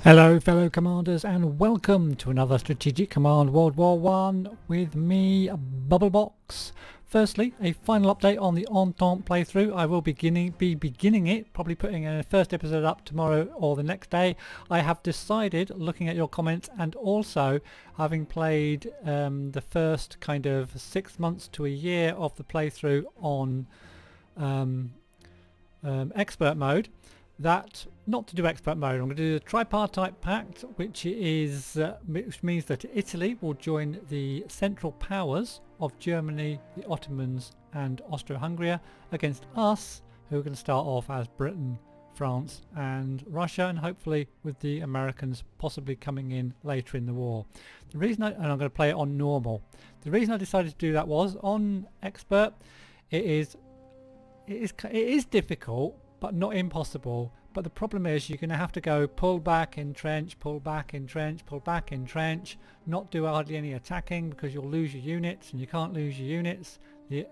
Hello fellow commanders and welcome to another Strategic Command World War One with me, Bubblebox. Firstly, a final update on the Entente playthrough. I will be beginning it, probably putting a first episode up tomorrow or the next day. I have decided, looking at your comments and also having played the first kind of 6 months to a year of the playthrough on expert mode, that not to do expert mode. I'm going to do the tripartite pact, which means that Italy will join the Central Powers of Germany, the Ottomans and Austria-Hungary against us, who are going to start off as Britain, France and Russia, and hopefully with the Americans possibly coming in later in the war. The reason and I'm going to play it on normal. The reason I decided to do that was on expert it is difficult but not impossible. But the problem is you're going to have to go pull back, entrench, pull back, entrench, pull back, entrench, not do hardly any attacking because you'll lose your units, and you can't lose your units. The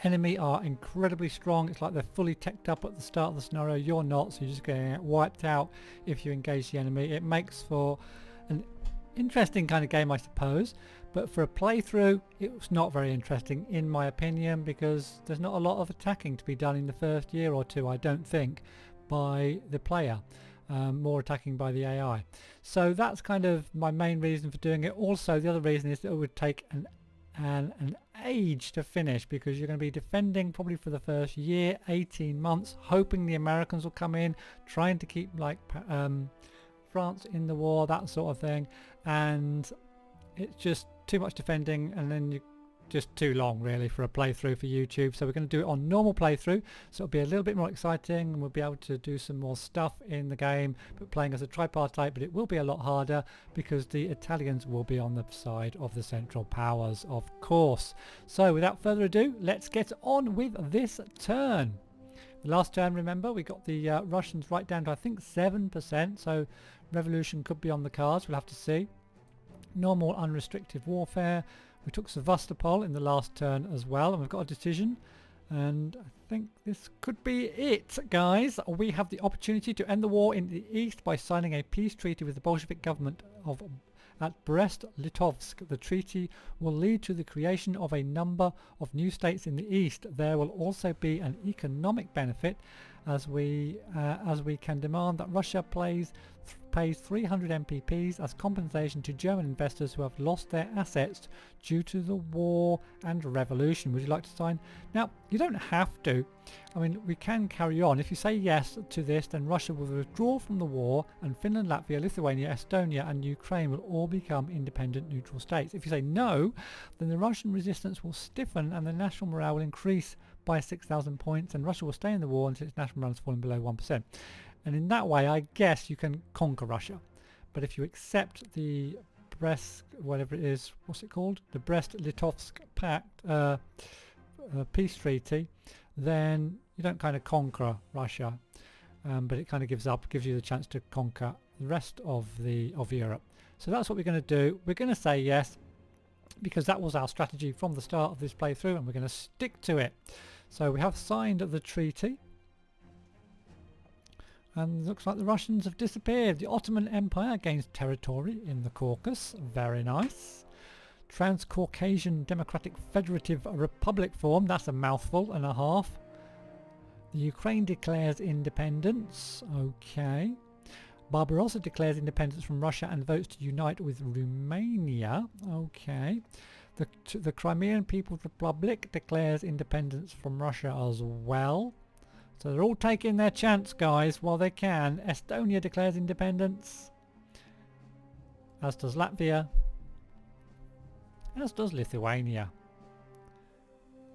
enemy are incredibly strong. It's like they're fully teched up at the start of the scenario. You're not, so you're just going to get wiped out if you engage the enemy. It makes for an interesting kind of game, I suppose, but for a playthrough it was not very interesting in my opinion, because there's not a lot of attacking to be done in the first year or two, I don't think, by the player. More attacking by the AI. So that's kind of my main reason for doing it. Also the other reason is that it would take an age to finish, because you're going to be defending probably for the first year, 18 months, hoping the Americans will come in, trying to keep like France in the war, that sort of thing, and it's just too much defending, and then you just too long really for a playthrough for YouTube. So we're going to do it on normal playthrough, so it'll be a little bit more exciting and we'll be able to do some more stuff in the game, but playing as a tripartite. But it will be a lot harder because the Italians will be on the side of the Central Powers, of course. So without further ado, let's get on with this turn. The last turn, remember, we got the Russians right down to I think 7%, so revolution could be on the cards, we'll have to see. Normal unrestricted warfare. We took Sevastopol in the last turn as well, and we've got a decision, and I think this could be it, guys. We have the opportunity to end the war in the east by signing a peace treaty with the Bolshevik government at Brest-Litovsk. The treaty will lead to the creation of a number of new states in the east. There will also be an economic benefit, as we can demand that Russia pays 300 MPPs as compensation to German investors who have lost their assets due to the war and revolution. Would you like to sign? Now, you don't have to. I mean, we can carry on. If you say yes to this, then Russia will withdraw from the war, and Finland, Latvia, Lithuania, Estonia and Ukraine will all become independent neutral states. If you say no, then the Russian resistance will stiffen and the national morale will increase by 6,000 points, and Russia will stay in the war until its national morale has fallen below 1%. And in that way, I guess you can conquer Russia. But if you accept the Brest, whatever it is, what's it called? The Brest-Litovsk Pact, peace treaty, then you don't kind of conquer Russia, but it kind of gives you the chance to conquer the rest of Europe. So that's what we're going to do. We're going to say yes, because that was our strategy from the start of this playthrough, and we're going to stick to it. So we have signed the treaty, and it looks like the Russians have disappeared. The Ottoman Empire gains territory in the Caucasus. Very nice. Transcaucasian Democratic Federative Republic formed. That's a mouthful and a half. The Ukraine declares independence. Okay. Barbarossa declares independence from Russia and votes to unite with Romania. Okay. The Crimean People's Republic declares independence from Russia as well. So they're all taking their chance, guys, while they can. Estonia declares independence, as does Latvia, as does Lithuania.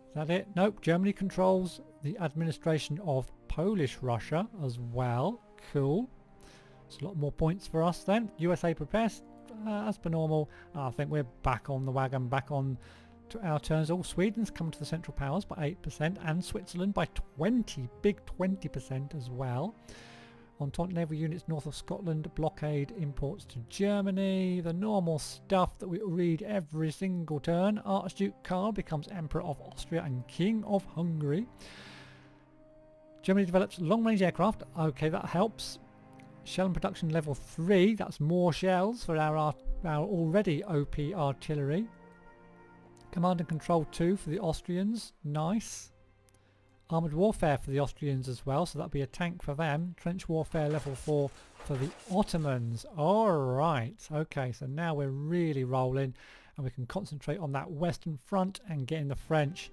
Is that it? Nope. Germany controls the administration of Polish Russia as well. Cool. It's a lot more points for us then. USA prepares as per normal. I think we're back on the wagon, back on to our turns. All Sweden's come to the Central Powers by 8%, and Switzerland by 20, big 20% as well. Entente naval units north of Scotland blockade imports to Germany. The normal stuff that we read every single turn. Archduke Karl becomes Emperor of Austria and King of Hungary. Germany develops long-range aircraft. Okay, that helps. Shell and production level 3. That's more shells for our already OP artillery. Command and control 2 for the Austrians. Nice. Armoured warfare for the Austrians as well, so that'll be a tank for them. Trench warfare level 4 for the Ottomans. Alright, okay, so now we're really rolling and we can concentrate on that western front and getting the French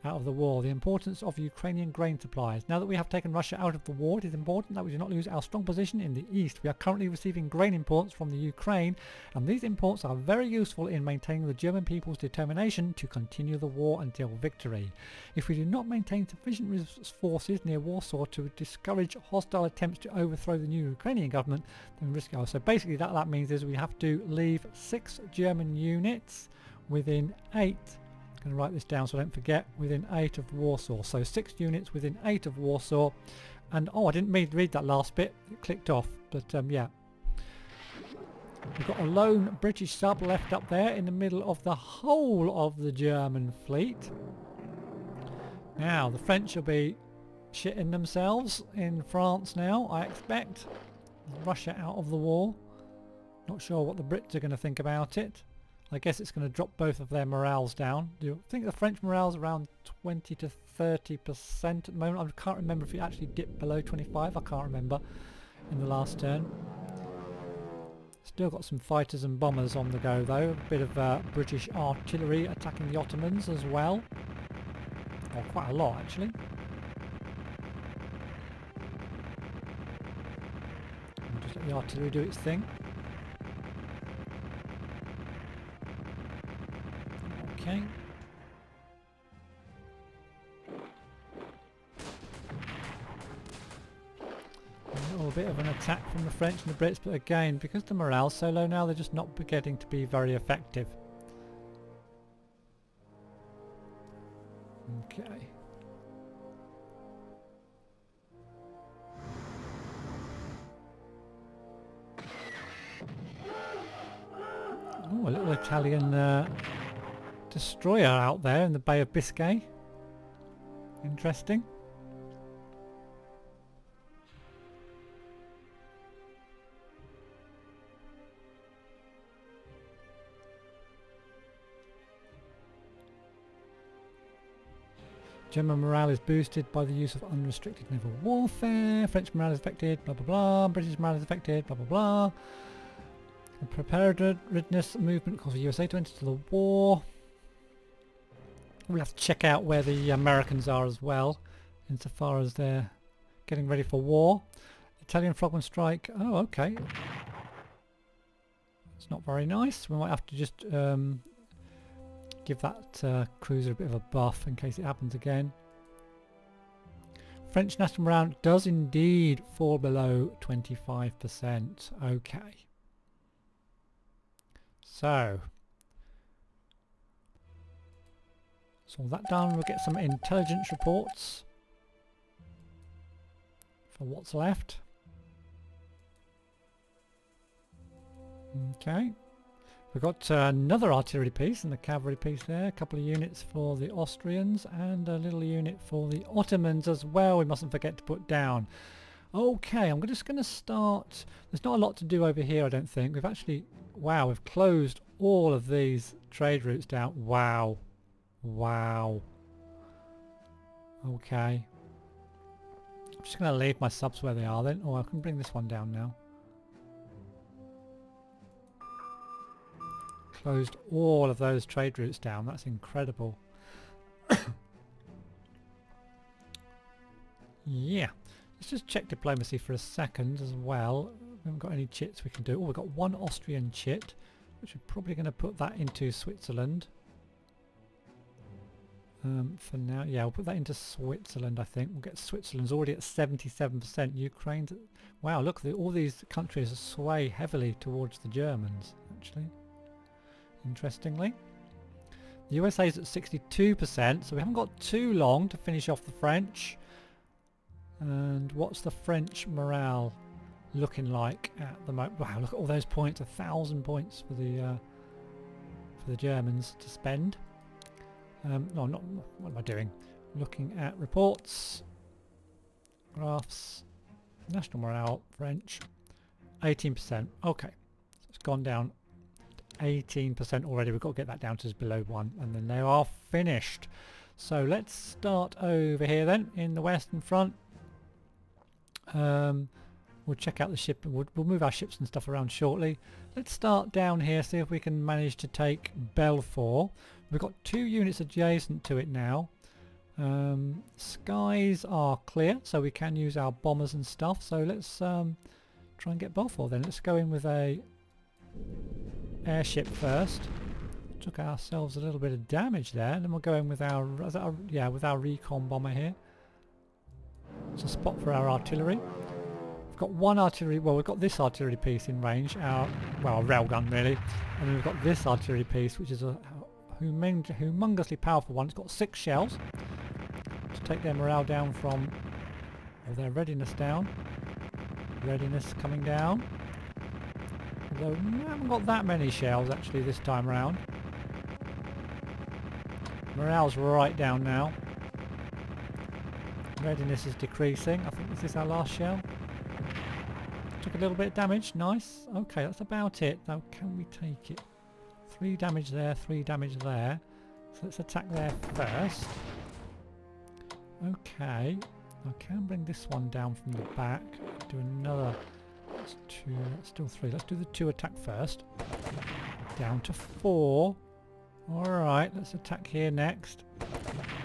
out of the war. The importance of Ukrainian grain supplies. Now that we have taken Russia out of the war, it is important that we do not lose our strong position in the east. We are currently receiving grain imports from the Ukraine, and these imports are very useful in maintaining the German people's determination to continue the war until victory. If we do not maintain sufficient forces near Warsaw to discourage hostile attempts to overthrow the new Ukrainian government, then risk it. So basically that means is we have to leave 6 German units within 8. I'm going to write this down so I don't forget, within 8 of Warsaw. So 6 units within 8 of Warsaw. And oh, I didn't read that last bit. It clicked off. But yeah. We've got a lone British sub left up there in the middle of the whole of the German fleet. Now, the French will be shitting themselves in France now, I expect. Russia out of the war. Not sure what the Brits are going to think about it. I guess it's going to drop both of their morales down. Do you think the French morale's around 20 to 30% at the moment? I can't remember if it actually dipped below 25. I can't remember in the last turn. Still got some fighters and bombers on the go though. A bit of British artillery attacking the Ottomans as well. Oh, quite a lot actually. I'll just let the artillery do its thing. Okay. A little bit of an attack from the French and the Brits, but again, because the morale's so low now, they're just not getting to be very effective. Okay. Oh, a little Italian destroyer out there in the Bay of Biscay. Interesting. German morale is boosted by the use of unrestricted naval warfare. French morale is affected, blah blah blah. British morale is affected, blah blah blah. The preparedness movement calls for USA to enter the war. We'll have to check out where the Americans are as well, insofar as they're getting ready for war. Italian frogman strike. Oh, okay. It's not very nice. We might have to just give that cruiser a bit of a buff in case it happens again. French national morale does indeed fall below 25%. Okay. So all that done, we'll get some intelligence reports for what's left. Okay. We've got another artillery piece and a cavalry piece there. A couple of units for the Austrians and a little unit for the Ottomans as well. We mustn't forget to put down. Okay, I'm just going to start. There's not a lot to do over here, I don't think. We've actually, wow, we've closed all of these trade routes down. Wow. Wow. Okay. I'm just going to leave my subs where they are then. Oh, I can bring this one down now. Closed all of those trade routes down. That's incredible. Yeah. Let's just check diplomacy for a second as well. We haven't got any chits we can do. Oh, we've got one Austrian chit, which we're probably going to put that into Switzerland. For now, yeah, we'll put that into Switzerland, I think. We'll get Switzerland's already at 77%. Ukraine's at, wow, look, all these countries sway heavily towards the Germans, actually. Interestingly. The USA's at 62%, so we haven't got too long to finish off the French. And what's the French morale looking like at the moment? Wow, look at all those points, 1,000 points for the Germans to spend. No, not, what am I doing? Looking at reports, graphs, national morale, French. 18%. Okay, so it's gone down 18% already. We've got to get that down to below 1, and then they are finished. So let's start over here then in the western front. We'll check out the ship. We'll move our ships and stuff around shortly. Let's start down here, see if we can manage to take Belfort. We've got 2 units adjacent to it now. Skies are clear, so we can use our bombers and stuff. So let's try and get Belfort then. Let's go in with a airship first. Took ourselves a little bit of damage there, and then we'll go in with our with our recon bomber here. It's a spot for our artillery. We've got one artillery, well, we've got this artillery piece in range, a railgun really, and then we've got this artillery piece, which is a humongously powerful one. It's got 6 shells to take their morale down from, or their readiness down. Readiness coming down. Although we haven't got that many shells actually this time around. Morale's right down now. Readiness is decreasing. I think this is our last shell. Took a little bit of damage. Nice. Okay, that's about it. Now, can we take it? 3 damage there, 3 damage there. So let's attack there first. Okay. I can bring this one down from the back. Do another. That's 2. That's still 3. Let's do the 2 attack first. Down to 4. Alright, let's attack here next.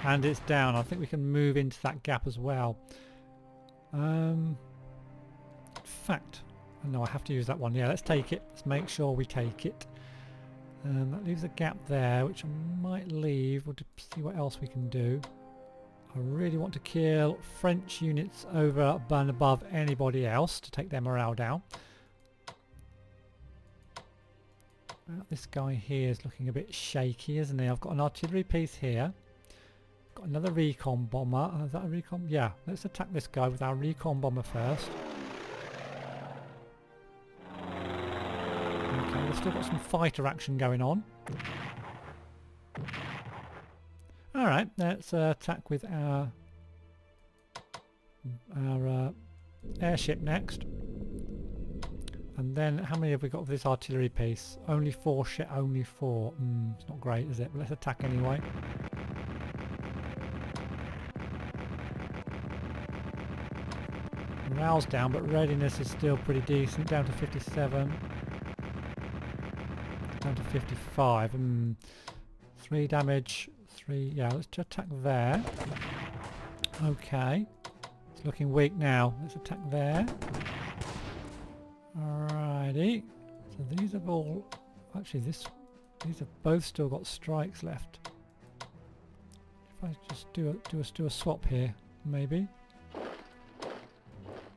And it's down. I think we can move into that gap as well. In fact, no, I have to use that one. Yeah, let's take it. Let's make sure we take it. That leaves a gap there, which I might leave. We'll see what else we can do. I really want to kill French units over and above anybody else to take their morale down. This guy here is looking a bit shaky, isn't he? I've got an artillery piece here. Got another recon bomber. Is that a recon? Yeah, let's attack this guy with our recon bomber first. Okay, we've still got some fighter action going on. Alright, let's attack with our airship next. And then, how many have we got of this artillery piece? Only 4 only 4. It's not great, is it? But let's attack anyway. Morale's down, but readiness is still pretty decent. Down to 57. Down to 55. 3 damage. 3. Yeah, let's attack there. Okay. It's looking weak now. Let's attack there. Alrighty. So these have all... Actually, these have both still got strikes left. If I just do a swap here, maybe.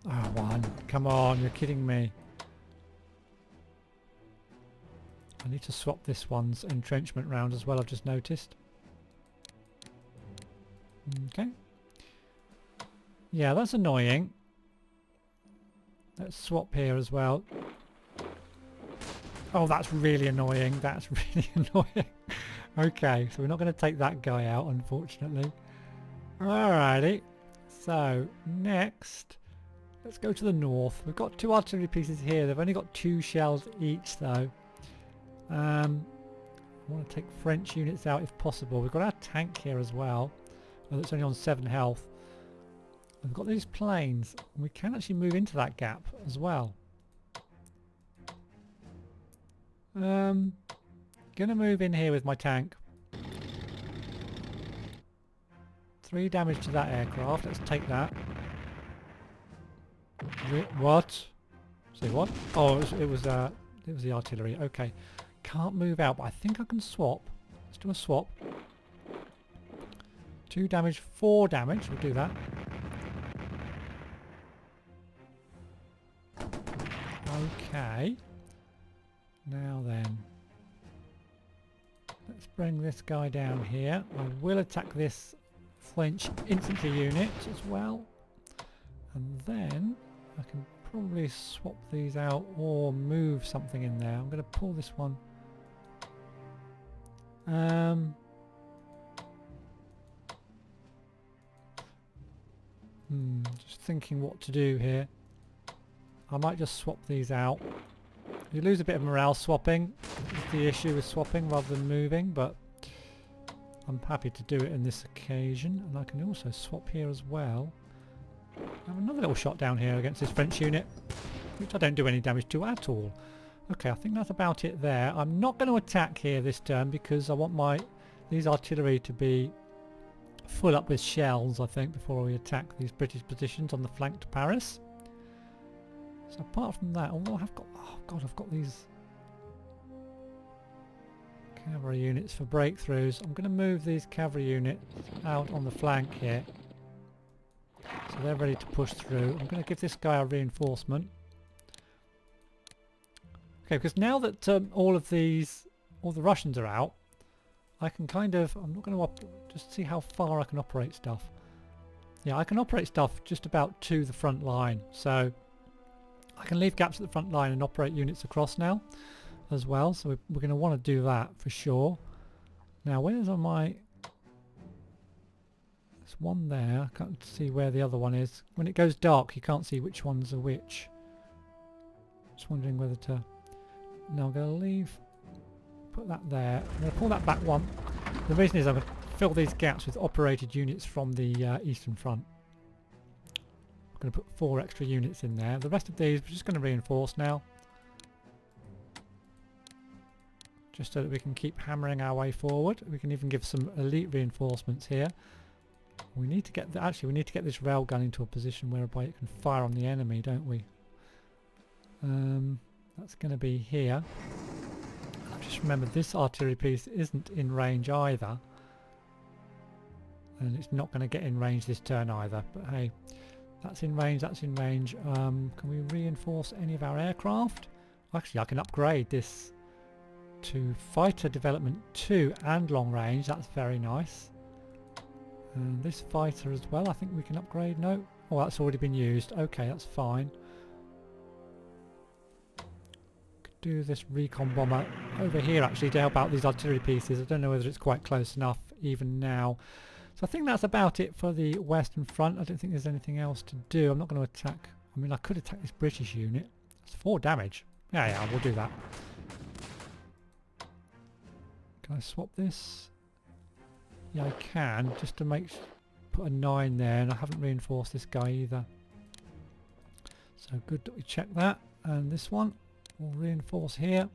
Oh, 1. Come on, you're kidding me. I need to swap this one's entrenchment round as well, I've just noticed. Okay. Yeah, that's annoying. Let's swap here as well. Oh, that's really annoying. That's really annoying. Okay, so we're not going to take that guy out, unfortunately. Alrighty. So, next, let's go to the north. We've got 2 artillery pieces here. They've only got 2 shells each, though. I want to take French units out if possible. We've got our tank here as well. Oh, it's only on 7 health. We've got these planes. We can actually move into that gap as well. Gonna move in here with my tank. 3 damage to that aircraft. Let's take that. What? Say what? Oh, it was the artillery. Okay. Can't move out, but I think I can swap. Let's do a swap. 2 damage, 4 damage. We'll do that. Okay. Now then. Let's bring this guy down here. I will attack this French infantry unit as well. And then I can probably swap these out or move something in there. I'm going to pull this one. Just thinking what to do here. I might just swap these out. You lose a bit of morale swapping. It's the issue with swapping rather than moving, but I'm happy to do it in this occasion. And I can also swap here as well. I have another little shot down here against this French unit, which I don't do any damage to at all. Okay, I think that's about it there. I'm not going to attack here this turn because I want these artillery to be full up with shells, I think, before we attack these British positions on the flank to Paris. So apart from that, although I've got, oh god, I've got these cavalry units for breakthroughs. I'm going to move these cavalry units out on the flank here, so they're ready to push through. I'm going to give this guy a reinforcement. Okay, because now that all the Russians are out, I can kind of, I'm not going to just see how far I can operate stuff. Yeah, I can operate stuff just about to the front line, so I can leave gaps at the front line and operate units across now as well, so we're going to want to do that for sure. Now, where's on my... There's one there, I can't see where the other one is. When it goes dark, you can't see which ones are which. Just wondering whether to... No, I'm going to leave... Put that there. I'm going to pull that back one. The reason is I'm going to fill these gaps with operated units from the Eastern Front. I'm going to put 4 extra units in there. The rest of these we're just going to reinforce now, just so that we can keep hammering our way forward. We can even give some elite reinforcements here. We need to get actually we need to get this railgun into a position whereby it can fire on the enemy, don't we? That's going to be here. Just remember, this artillery piece isn't in range either, and it's not going to get in range this turn either, but hey, that's in range, that's in range. Can we reinforce any of our aircraft? Actually, I can upgrade this to fighter development 2 and long range. That's very nice. And this fighter as well, I think we can upgrade. No, oh, that's already been used. Okay, that's fine. Do this recon bomber over here actually to help out these artillery pieces. I don't know whether it's quite close enough even now. So I think that's about it for the Western Front. I don't think there's anything else to do. I'm not going to attack. I mean, I could attack this British unit. It's 4 damage. Yeah, we'll do that. Can I swap this? Yeah, I can, just to put a 9 there, and I haven't reinforced this guy either. So good that we check that. And this one we'll reinforce here.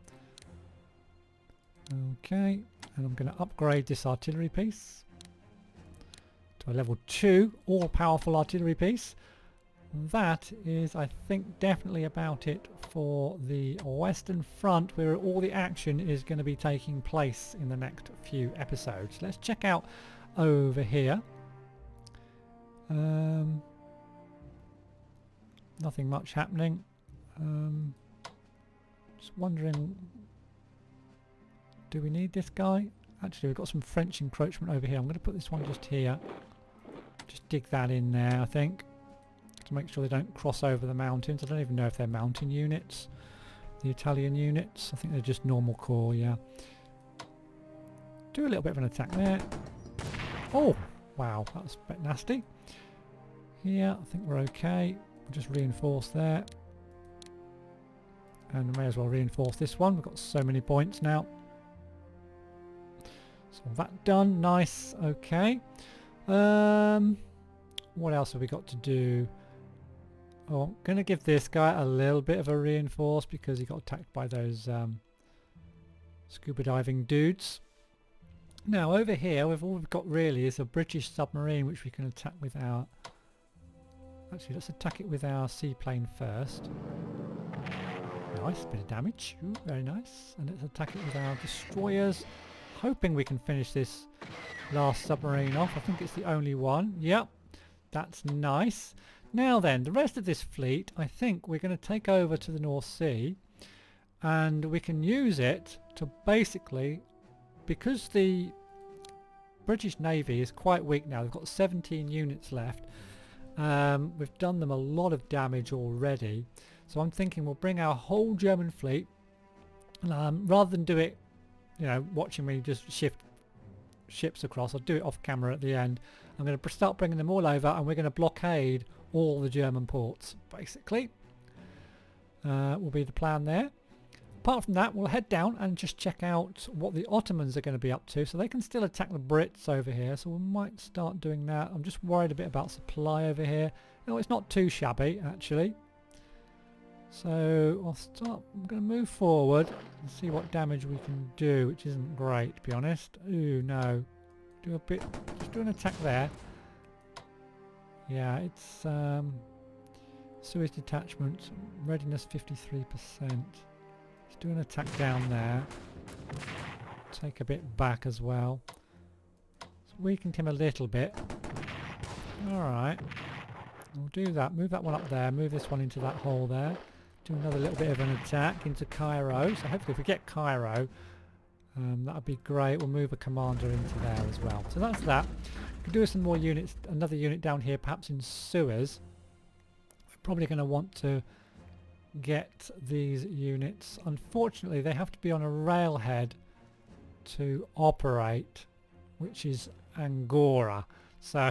Okay, and I'm going to upgrade this artillery piece to a level 2 all-powerful artillery piece. That is, I think, definitely about it for the Western Front, where all the action is going to be taking place in the next few episodes. Let's check out over here. Nothing much happening. Just wondering, do we need this guy? Actually, we've got some French encroachment over here. I'm going to put this one just here. Just dig that in there, I think, to make sure they don't cross over the mountains. I don't even know if they're mountain units, the Italian units. I think they're just normal corps, yeah. Do a little bit of an attack there. Oh, wow, that was a bit nasty. Here, I think we're okay. We'll just reinforce there. And we may as well reinforce this one. We've got so many points now. So that done. Nice. Okay. What else have we got to do? Oh, I'm going to give this guy a little bit of a reinforce because he got attacked by those scuba diving dudes. Now over here, all we've got really is a British submarine which we can attack with our... Actually, let's attack it with our seaplane first. Nice, bit of damage. Ooh, very nice. And let's attack it with our destroyers, hoping we can finish this last submarine off. I think it's the only one. Yep, that's nice. Now then, the rest of this fleet, I think we're going to take over to the North Sea, and we can use it to basically, because the British Navy is quite weak now, they've got 17 units left. We've done them a lot of damage already. So I'm thinking we'll bring our whole German fleet, rather than do it, you know, watching me just shift ships across. I'll do it off camera at the end. I'm going to start bringing them all over, and we're going to blockade all the German ports, basically. will be the plan there. Apart from that, we'll head down and just check out what the Ottomans are going to be up to. So they can still attack the Brits over here, so we might start doing that. I'm just worried a bit about supply over here. You know, it's not too shabby actually. So I'm going to move forward and see what damage we can do, which isn't great to be honest. Ooh, no. Just do an attack there. Yeah, it's Suez detachment, readiness 53%. Let's do an attack down there. Take a bit back as well. Let's weaken him a little bit. Alright. We'll do that. Move that one up there. Move this one into that hole there. Do another little bit of an attack into Cairo. So hopefully if we get Cairo, that would be great. We'll move a commander into there as well. So that's that. We could do some more units. Another unit down here, perhaps in Suez. We're probably going to want to get these units. Unfortunately, they have to be on a railhead to operate, which is Angora. So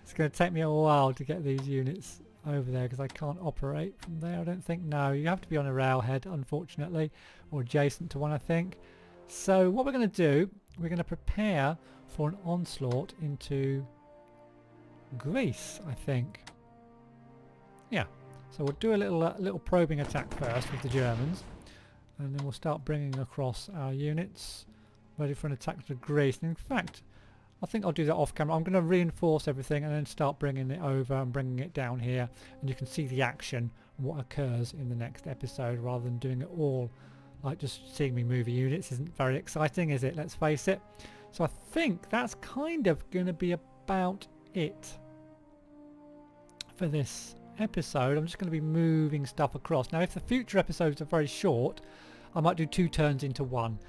it's going to take me a while to get these units over there because I can't operate from there, I don't think. No, you have to be on a railhead, unfortunately, or adjacent to one, I think. So what we're going to do, we're going to prepare for an onslaught into Greece, I think. Yeah. So we'll do a little probing attack first with the Germans, and then we'll start bringing across our units ready for an attack to Greece. And in fact, I think I'll do that off camera. I'm going to reinforce everything and then start bringing it over and bringing it down here, and you can see the action and what occurs in the next episode rather than doing it all like just seeing me move units. Isn't very exciting, is it? Let's face it. So I think that's kind of going to be about it for this episode. I'm just going to be moving stuff across. Now if the future episodes are very short, I might do 2 turns into one,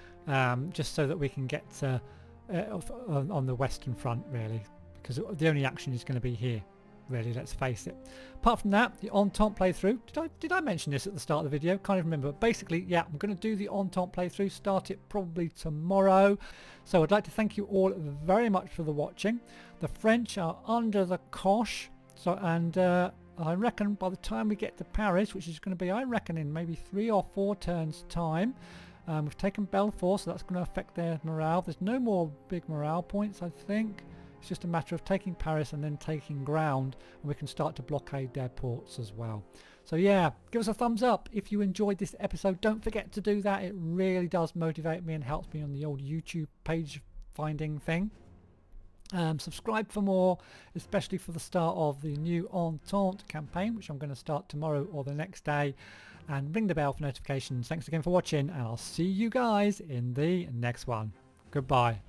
just so that we can get on the western front really, because the only action is going to be here really, let's face it. Apart from that, the Entente playthrough, did I mention this at the start of the video? Can't even remember. Basically, yeah, I'm going to do the Entente playthrough, start it probably tomorrow. So I'd like to thank you all very much for the watching. The French are under the cosh, so and I reckon by the time we get to Paris, which is going to be, I reckon, in maybe 3 or 4 turns time, we've taken Belfort, so that's going to affect their morale. There's no more big morale points, I think. It's just a matter of taking Paris and then taking ground, and we can start to blockade their ports as well. So yeah, give us a thumbs up if you enjoyed this episode. Don't forget to do that. It really does motivate me and helps me on the old YouTube page finding thing. Subscribe for more, especially for the start of the new Entente campaign, which I'm going to start tomorrow or the next day, and ring the bell for notifications. Thanks again for watching, and I'll see you guys in the next one. Goodbye.